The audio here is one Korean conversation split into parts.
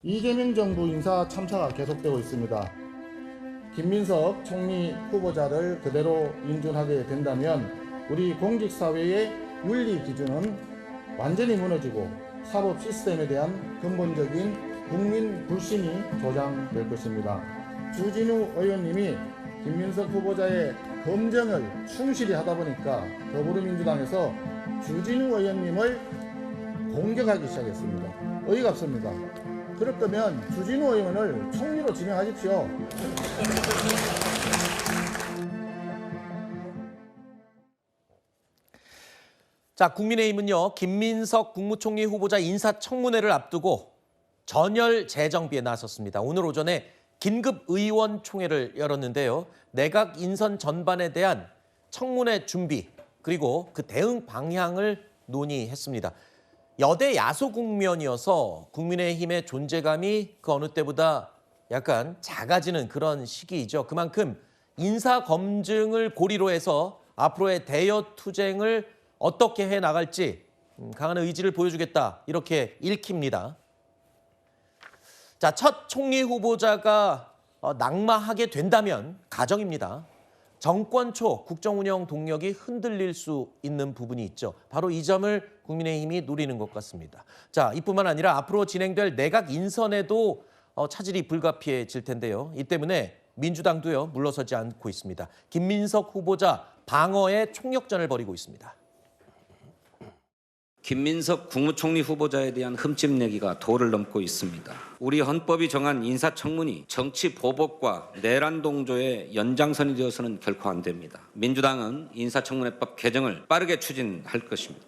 이재명 정부 인사 참사가 계속되고 있습니다. 김민석 총리 후보자를 그대로 인준하게 된다면 우리 공직사회의 윤리 기준은 완전히 무너지고 사법 시스템에 대한 근본적인 국민 불신이 조장될 것입니다. 주진우 의원님이 김민석 후보자의 검증을 충실히 하다 보니까 더불어민주당에서 주진우 의원님을 공격하기 시작했습니다. 어이가 없습니다. 그럴 거면 주진우 의원을 총리로 지명하십시오. 자, 국민의힘은요, 김민석 국무총리 후보자 인사청문회를 앞두고 전열 재정비에 나섰습니다. 오늘 오전에 긴급 의원총회를 열었는데요. 내각 인선 전반에 대한 청문회 준비 그리고 그 대응 방향을 논의했습니다. 여대 야소 국면이어서 국민의힘의 존재감이 그 어느 때보다 약간 작아지는 그런 시기이죠. 그만큼 인사 검증을 고리로 해서 앞으로의 대여 투쟁을 어떻게 해나갈지 강한 의지를 보여주겠다 이렇게 읽힙니다. 자, 첫 총리 후보자가 낙마하게 된다면 가정입니다. 정권 초 국정운영 동력이 흔들릴 수 있는 부분이 있죠. 바로 이 점을 국민의힘이 노리는 것 같습니다. 자, 이뿐만 아니라 앞으로 진행될 내각 인선에도 차질이 불가피해질 텐데요. 이 때문에 민주당도요 물러서지 않고 있습니다. 김민석 후보자 방어에 총력전을 벌이고 있습니다. 김민석 국무총리 후보자에 대한 흠집내기가 도를 넘고 있습니다. 우리 헌법이 정한 인사청문이 정치 보복과 내란 동조의 연장선이 되어서는 결코 안 됩니다. 민주당은 인사청문회법 개정을 빠르게 추진할 것입니다.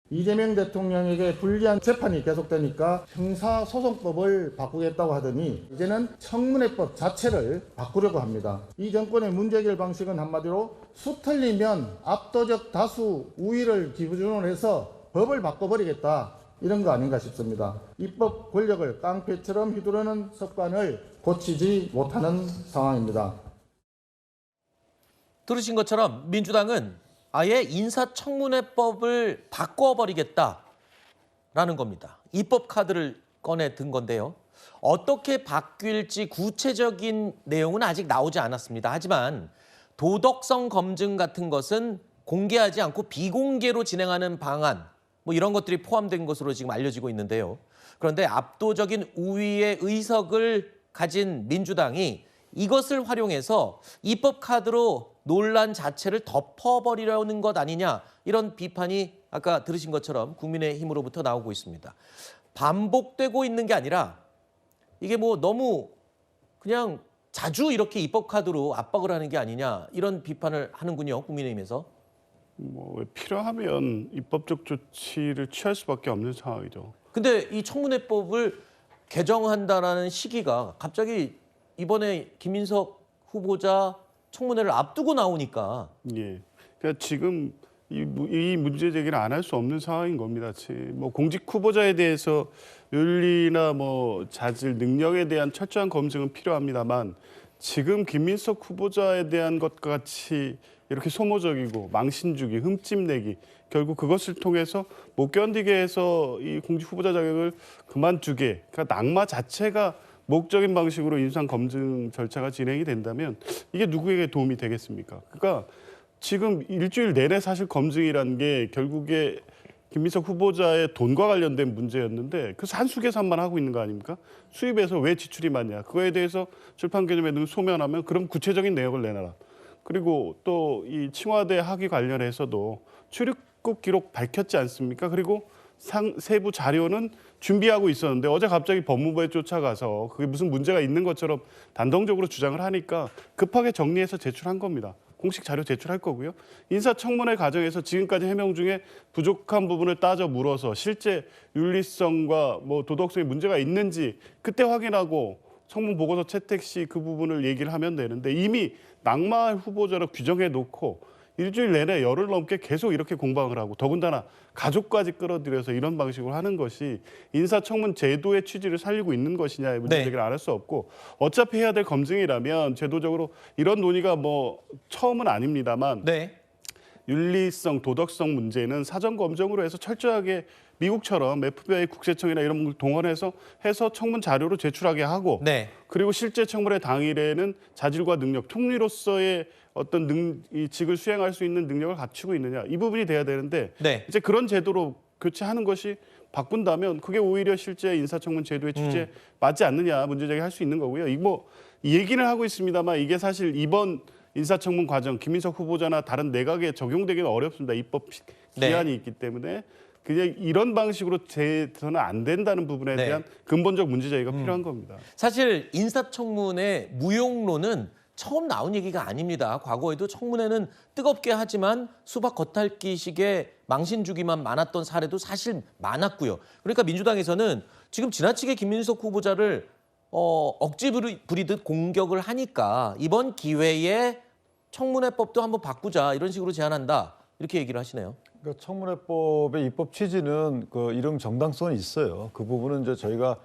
이재명 대통령에게 불리한 재판이 계속되니까 형사소송법을 바꾸겠다고 하더니 이제는 청문회법 자체를 바꾸려고 합니다. 이 정권의 문제 해결 방식은 한마디로 수 틀리면 압도적 다수 우위를 기준으로 해서 법을 바꿔버리겠다 이런 거 아닌가 싶습니다. 입법 권력을 깡패처럼 휘두르는 습관을 고치지 못하는 상황입니다. 들으신 것처럼 민주당은 아예 인사청문회법을 바꿔버리겠다라는 겁니다. 입법 카드를 꺼내 든 건데요. 어떻게 바뀔지 구체적인 내용은 아직 나오지 않았습니다. 하지만 도덕성 검증 같은 것은 공개하지 않고 비공개로 진행하는 방안, 뭐 이런 것들이 포함된 것으로 지금 알려지고 있는데요. 그런데 압도적인 우위의 의석을 가진 민주당이 이것을 활용해서 입법 카드로 논란 자체를 덮어버리려는 것 아니냐 이런 비판이 아까 들으신 것처럼 국민의힘으로부터 나오고 있습니다. 반복되고 있는 게 아니라 이게 뭐 너무 그냥 자주 이렇게 입법 카드로 압박을 하는 게 아니냐 이런 비판을 하는군요. 국민의힘에서. 필요하면 입법적 조치를 취할 수밖에 없는 상황이죠. 근데 이 청문회법을 개정한다라는 시기가 갑자기 이번에 김민석 후보자 청문회를 앞두고 나오니까 예, 그러니까 지금 이 문제 제기를 안 할 수 없는 상황인 겁니다. 공직 후보자에 대해서 윤리나 자질, 능력에 대한 철저한 검증은 필요합니다만 지금 김민석 후보자에 대한 것과 같이 이렇게 소모적이고 망신주기, 흠집내기 결국 그것을 통해서 못 견디게 해서 이 공직 후보자 자격을 그만두게 그러니까 낙마 자체가 목적인 방식으로 인상 검증 절차가 진행이 된다면 이게 누구에게 도움이 되겠습니까? 그러니까 지금 일주일 내내 사실 검증이라는 게 결국에 김민석 후보자의 돈과 관련된 문제였는데 그 산수계산만 하고 있는 거 아닙니까? 수입에서 왜 지출이 많냐. 그거에 대해서 출판 개념에 늘 소면하면 그럼 구체적인 내역을 내놔라. 그리고 또 이 칭화대 학위 관련해서도 출입국 기록 밝혔지 않습니까? 그리고 세부 자료는 준비하고 있었는데 어제 갑자기 법무부에 쫓아가서 그게 무슨 문제가 있는 것처럼 단정적으로 주장을 하니까 급하게 정리해서 제출한 겁니다. 공식 자료 제출할 거고요. 인사청문회 과정에서 지금까지 해명 중에 부족한 부분을 따져 물어서 실제 윤리성과 도덕성에 문제가 있는지 그때 확인하고 청문 보고서 채택 시 그 부분을 얘기를 하면 되는데 이미 낙마할 후보자로 규정해 놓고 일주일 내내 열흘 넘게 계속 이렇게 공방을 하고 더군다나 가족까지 끌어들여서 이런 방식으로 하는 것이 인사청문 제도의 취지를 살리고 있는 것이냐의 문제 제기를 안 할 수 없고 어차피 해야 될 검증이라면 제도적으로 이런 논의가 처음은 아닙니다만 윤리성, 도덕성 문제는 사전 검증으로 해서 철저하게 미국처럼 FBI 국세청이나 이런 걸 동원해서 청문 자료로 제출하게 하고 네. 그리고 실제 청문회 당일에는 자질과 능력, 총리로서의 어떤 이 직을 수행할 수 있는 능력을 갖추고 있느냐 이 부분이 돼야 되는데 네. 이제 그런 제도로 교체하는 것이 바꾼다면 그게 오히려 실제 인사청문 제도의 취지에 맞지 않느냐 문제 제기할 수 있는 거고요. 이 얘기는 하고 있습니다만 이게 사실 이번 인사청문 과정 김민석 후보자나 다른 내각에 적용되기는 어렵습니다. 입법 기한이 있기 때문에 그냥 이런 방식으로 돼서는 안 된다는 부분에 네. 대한 근본적 문제 제기가 필요한 겁니다. 사실 인사청문회 무용론은 처음 나온 얘기가 아닙니다. 과거에도 청문회는 뜨겁게 하지만 수박 겉핥기식의 망신 주기만 많았던 사례도 사실 많았고요. 그러니까 민주당에서는 지금 지나치게 김민석 후보자를 억지 부리듯 공격을 하니까 이번 기회에 청문회법도 한번 바꾸자 이런 식으로 제안한다 이렇게 얘기를 하시네요. 그러니까 청문회법의 입법 취지는 그 이름 정당성은 있어요. 그 부분은 이제 저희가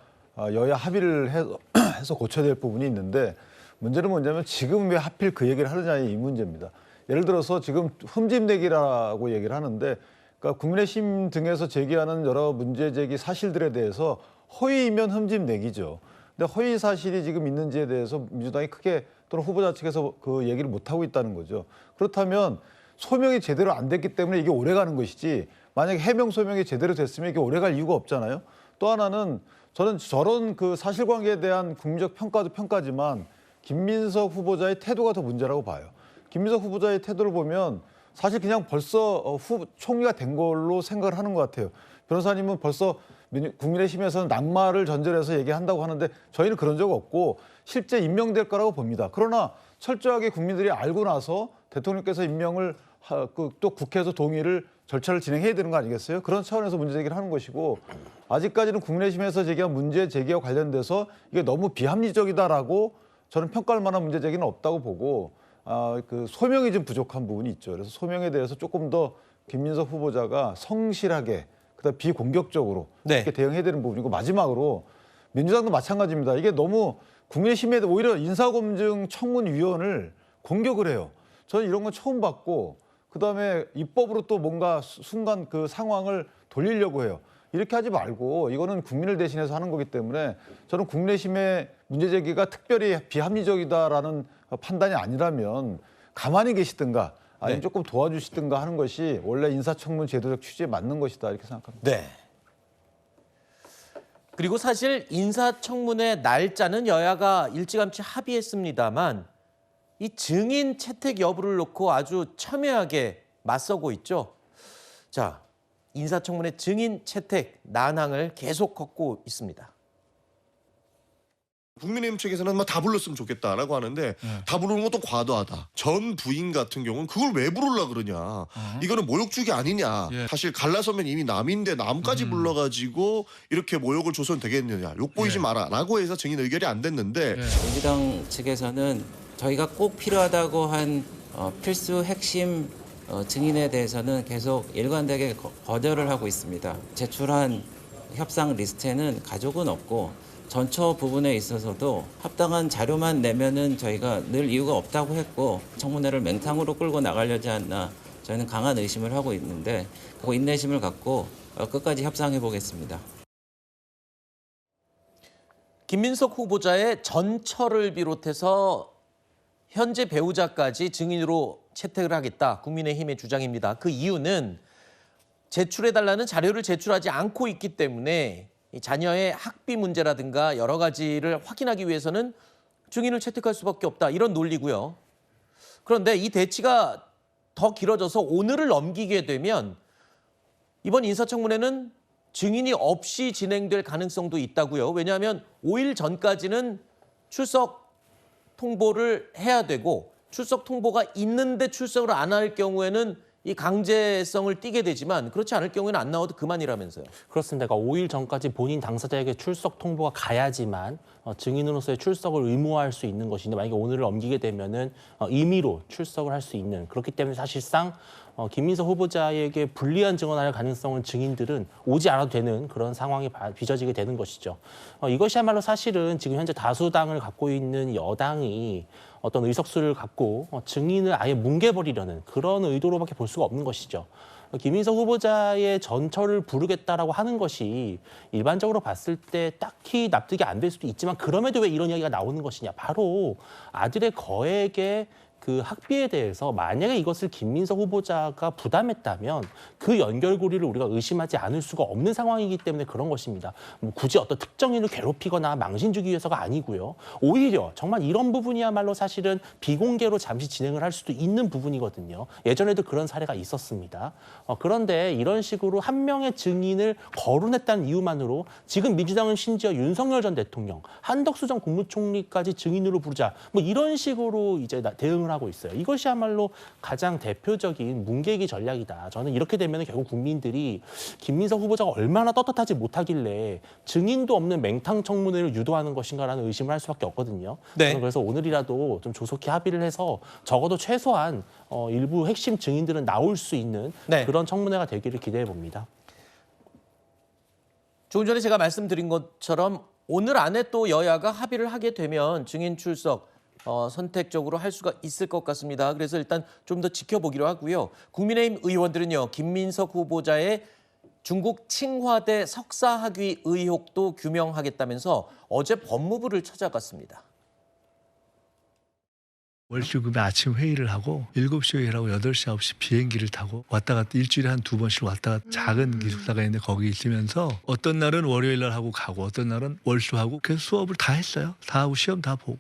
여야 합의를 해서 고쳐야 될 부분이 있는데 문제는 뭐냐면 지금 왜 하필 그 얘기를 하느냐 이 문제입니다. 예를 들어서 지금 흠집내기라고 얘기를 하는데 그러니까 국민의힘 등에서 제기하는 여러 문제 제기 사실들에 대해서 허위이면 흠집내기죠. 근데 허위 사실이 지금 있는지에 대해서 민주당이 크게 또는 후보자 측에서 그 얘기를 못 하고 있다는 거죠. 그렇다면 소명이 제대로 안 됐기 때문에 이게 오래 가는 것이지 만약에 해명 소명이 제대로 됐으면 이게 오래 갈 이유가 없잖아요. 또 하나는 저는 저런 그 사실관계에 대한 국민적 평가도 평가지만 김민석 후보자의 태도가 더 문제라고 봐요. 김민석 후보자의 태도를 보면 사실 그냥 벌써 총리가 된 걸로 생각을 하는 것 같아요. 변호사님은 벌써 국민의힘에서는 낙마를 전제해서 얘기한다고 하는데 저희는 그런 적 없고 실제 임명될 거라고 봅니다. 그러나 철저하게 국민들이 알고 나서 대통령께서 임명을 또 국회에서 동의를 절차를 진행해야 되는 거 아니겠어요? 그런 차원에서 문제 제기를 하는 것이고 아직까지는 국민의힘에서 제기한 문제 제기와 관련돼서 이게 너무 비합리적이다라고 저는 평가할 만한 문제 제기는 없다고 보고 그 소명이 좀 부족한 부분이 있죠. 그래서 소명에 대해서 조금 더 김민석 후보자가 성실하게 그다음 비공격적으로 네. 이렇게 대응해야 되는 부분이고 마지막으로 민주당도 마찬가지입니다. 이게 너무 국민의힘에 오히려 인사검증 청문위원을 공격을 해요. 저는 이런 건 처음 봤고 그다음에 입법으로 또 뭔가 순간 그 상황을 돌리려고 해요. 이렇게 하지 말고 이거는 국민을 대신해서 하는 거기 때문에 저는 국민의힘의 문제 제기가 특별히 비합리적이다라는 판단이 아니라면 가만히 계시든가 아니면 네. 조금 도와주시든가 하는 것이 원래 인사청문 제도적 취지에 맞는 것이다 이렇게 생각합니다. 네. 그리고 사실 인사청문회 날짜는 여야가 일찌감치 합의했습니다만 이 증인 채택 여부를 놓고 아주 첨예하게 맞서고 있죠. 자, 인사청문회 증인 채택 난항을 계속 걷고 있습니다. 국민의힘 측에서는 다 불렀으면 좋겠다라고 하는데 다 부르는 것도 과도하다. 전 부인 같은 경우는 그걸 왜 부르려 그러냐. 이거는 모욕주기 아니냐. 사실 갈라서면 이미 남인데 남까지 불러가지고 이렇게 모욕을 줘서는 되겠느냐. 욕보이지 마라라고 해서 증인 의결이 안 됐는데 민주당 측에서는 저희가 꼭 필요하다고 한 필수 핵심 증인에 대해서는 계속 일관되게 거절을 하고 있습니다. 제출한 협상 리스트에는 가족은 없고 전처 부분에 있어서도 합당한 자료만 내면은 저희가 늘 이유가 없다고 했고 청문회를 맹탕으로 끌고 나가려지 않나 저희는 강한 의심을 하고 있는데 그 인내심을 갖고 끝까지 협상해 보겠습니다. 김민석 후보자의 전처를 비롯해서 현재 배우자까지 증인으로 채택을 하겠다. 국민의힘의 주장입니다. 그 이유는 제출해달라는 자료를 제출하지 않고 있기 때문에 자녀의 학비 문제라든가 여러 가지를 확인하기 위해서는 증인을 채택할 수밖에 없다. 이런 논리고요. 그런데 이 대치가 더 길어져서 오늘을 넘기게 되면 이번 인사청문회는 증인이 없이 진행될 가능성도 있다고요. 왜냐하면 5일 전까지는 출석 통보를 해야 되고 출석 통보가 있는데 출석을 안 할 경우에는 이 강제성을 띠게 되지만 그렇지 않을 경우에는 안 나와도 그만이라면서요. 그렇습니다. 그러니까 5일 전까지 본인 당사자에게 출석 통보가 가야지만 증인으로서의 출석을 의무화할 수 있는 것인데 만약에 오늘을 넘기게 되면은 임의로 출석을 할 수 있는 그렇기 때문에 사실상 김민석 후보자에게 불리한 증언할 가능성은 증인들은 오지 않아도 되는 그런 상황이 빚어지게 되는 것이죠. 이것이야말로 사실은 지금 현재 다수당을 갖고 있는 여당이 어떤 의석수를 갖고 증인을 아예 뭉개버리려는 그런 의도로밖에 볼 수가 없는 것이죠. 김민석 후보자의 전철을 부르겠다라고 하는 것이 일반적으로 봤을 때 딱히 납득이 안 될 수도 있지만 그럼에도 왜 이런 이야기가 나오는 것이냐. 바로 아들의 거액의 그 학비에 대해서 만약에 이것을 김민석 후보자가 부담했다면 그 연결고리를 우리가 의심하지 않을 수가 없는 상황이기 때문에 그런 것입니다. 뭐 굳이 어떤 특정인을 괴롭히거나 망신 주기 위해서가 아니고요. 오히려 정말 이런 부분이야말로 사실은 비공개로 잠시 진행을 할 수도 있는 부분이거든요. 예전에도 그런 사례가 있었습니다. 그런데 이런 식으로 한 명의 증인을 거론했다는 이유만으로 지금 민주당은 심지어 윤석열 전 대통령, 한덕수 전 국무총리까지 증인으로 부르자 뭐 이런 식으로 이제 대응을 하고 있어요. 이것이야말로 가장 대표적인 뭉개기 전략이다. 저는 이렇게 되면 결국 국민들이 김민석 후보자가 얼마나 떳떳하지 못하길래 증인도 없는 맹탕 청문회를 유도하는 것인가라는 의심을 할 수밖에 없거든요. 네. 저는 그래서 오늘이라도 좀 조속히 합의를 해서 적어도 최소한 일부 핵심 증인들은 나올 수 있는 네. 그런 청문회가 되기를 기대해 봅니다. 조금 전에 제가 말씀드린 것처럼 오늘 안에 또 여야가 합의를 하게 되면 증인 출석 선택적으로 할 수가 있을 것 같습니다. 그래서 일단 좀 더 지켜보기로 하고요. 국민의힘 의원들은요, 김민석 후보자의 중국 칭화대 석사학위 의혹도 규명하겠다면서 어제 법무부를 찾아갔습니다. 월수급에 아침 회의를 하고 7시 회의를 하고 8시, 9시 비행기를 타고 왔다 갔다 일주일에 한 2번씩 왔다 갔다 작은 기숙사가 있는데 거기 있으면서 어떤 날은 월요일 날 하고 가고 어떤 날은 월수하고 그래서 수업을 다 했어요. 다 하고 시험 다 보고.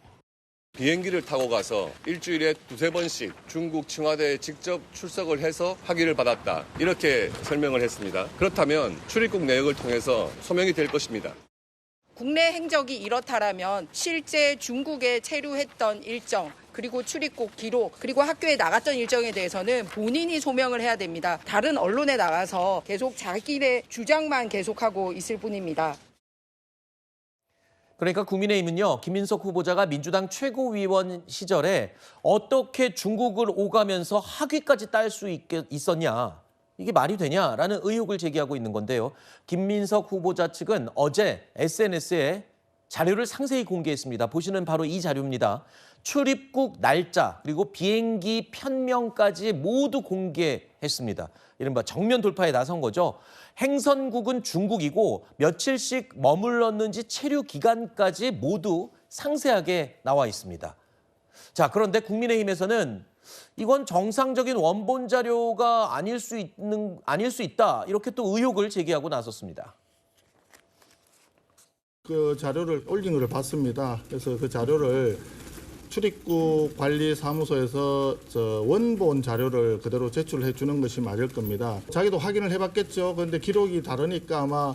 비행기를 타고 가서 일주일에 2~3번씩 중국 칭화대에 직접 출석을 해서 학위를 받았다. 이렇게 설명을 했습니다. 그렇다면 출입국 내역을 통해서 소명이 될 것입니다. 국내 행적이 이렇다라면 실제 중국에 체류했던 일정, 그리고 출입국 기록, 그리고 학교에 나갔던 일정에 대해서는 본인이 소명을 해야 됩니다. 다른 언론에 나가서 계속 자기네 주장만 계속하고 있을 뿐입니다. 그러니까 국민의힘은요, 김민석 후보자가 민주당 최고위원 시절에 어떻게 중국을 오가면서 학위까지 딸 수 있었냐, 이게 말이 되냐라는 의혹을 제기하고 있는 건데요. 김민석 후보자 측은 어제 SNS에 자료를 상세히 공개했습니다. 보시는 바로 이 자료입니다. 출입국 날짜 그리고 비행기 편명까지 모두 공개했습니다. 이른바 정면 돌파에 나선 거죠. 행선국은 중국이고 며칠씩 머물렀는지 체류 기간까지 모두 상세하게 나와 있습니다. 자, 그런데 국민의힘에서는 이건 정상적인 원본 자료가 아닐 수 있다. 이렇게 또 의혹을 제기하고 나섰습니다. 그 자료를 올린 것을 봤습니다. 그래서 그 자료를 출입국 관리사무소에서 원본 자료를 그대로 제출해 주는 것이 맞을 겁니다. 자기도 확인을 해봤겠죠. 그런데 기록이 다르니까 아마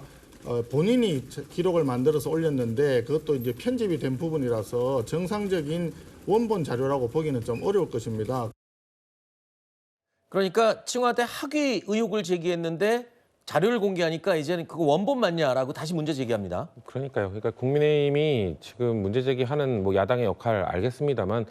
본인이 기록을 만들어서 올렸는데 그것도 이제 편집이 된 부분이라서 정상적인 원본 자료라고 보기는 좀 어려울 것입니다. 그러니까 칭화대 학위 의혹을 제기했는데 자료를 공개하니까 이제는 그거 원본 맞냐라고 다시 문제 제기합니다. 그러니까요. 그러니까 국민의힘이 지금 문제 제기하는 뭐 야당의 역할 알겠습니다만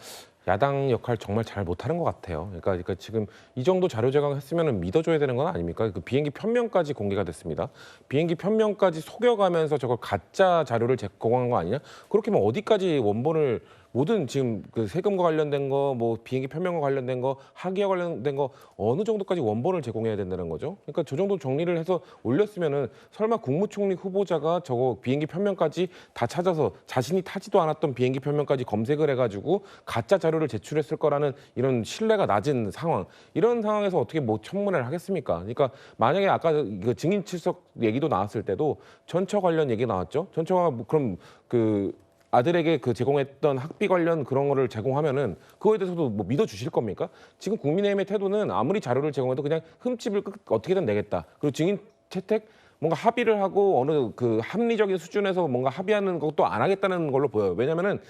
야당 역할 정말 잘 못하는 것 같아요. 그러니까 지금 이 정도 자료 제공했으면 믿어줘야 되는 건 아닙니까? 그 비행기 편명까지 공개가 됐습니다. 비행기 편명까지 속여가면서 저걸 가짜 자료를 제공한 거 아니냐? 그렇게 하면 어디까지 원본을 모든 지금 그 세금과 관련된 거, 뭐 비행기 편명과 관련된 거, 학위와 관련된 거 어느 정도까지 원본을 제공해야 된다는 거죠. 그러니까 저 정도 정리를 해서 올렸으면은 설마 국무총리 후보자가 저거 비행기 편명까지 다 찾아서 자신이 타지도 않았던 비행기 편명까지 검색을 해가지고 가짜 자료를 제출했을 거라는 이런 신뢰가 낮은 상황. 이런 상황에서 어떻게 뭐 청문회를 하겠습니까? 그러니까 만약에 아까 그 증인 출석 얘기도 나왔을 때도 전처 관련 얘기 나왔죠. 전처가 뭐 그럼 그 아들에게 그 제공했던 학비 관련 그런 거를 제공하면은 그거에 대해서도 뭐 믿어주실 겁니까? 지금 국민의힘의 태도는 아무리 자료를 제공해도 그냥 흠집을 어떻게든 내겠다. 그리고 증인 채택 뭔가 합의를 하고 어느 그 합리적인 수준에서 뭔가 합의하는 것도 안 하겠다는 걸로 보여요. 왜냐하면은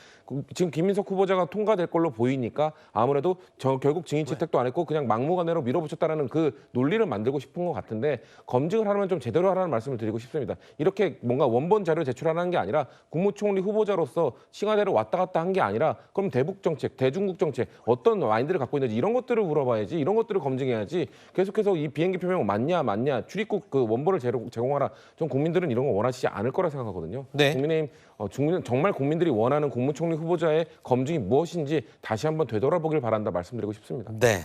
지금 김민석 후보자가 통과될 걸로 보이니까 아무래도 결국 증인 채택도 안 했고 그냥 막무가내로 밀어붙였다라는 그 논리를 만들고 싶은 것 같은데 검증을 하려면 좀 제대로 하라는 말씀을 드리고 싶습니다. 이렇게 뭔가 원본 자료 제출하는 게 아니라 국무총리 후보자로서 칭하대로 왔다 갔다 한 게 아니라 그럼 대북 정책, 대중국 정책 어떤 마인드를 갖고 있는지 이런 것들을 물어봐야지, 이런 것들을 검증해야지. 계속해서 이 비행기 표명 맞냐 출입국 그 원본을 제공하라. 좀 국민들은 이런 거 원하시지 않을 거라 생각하거든요. 네. 국민의힘 정말 국민들이 원하는 국무총리 후보자의 검증이 무엇인지 다시 한번 되돌아보길 바란다 말씀드리고 싶습니다. 네.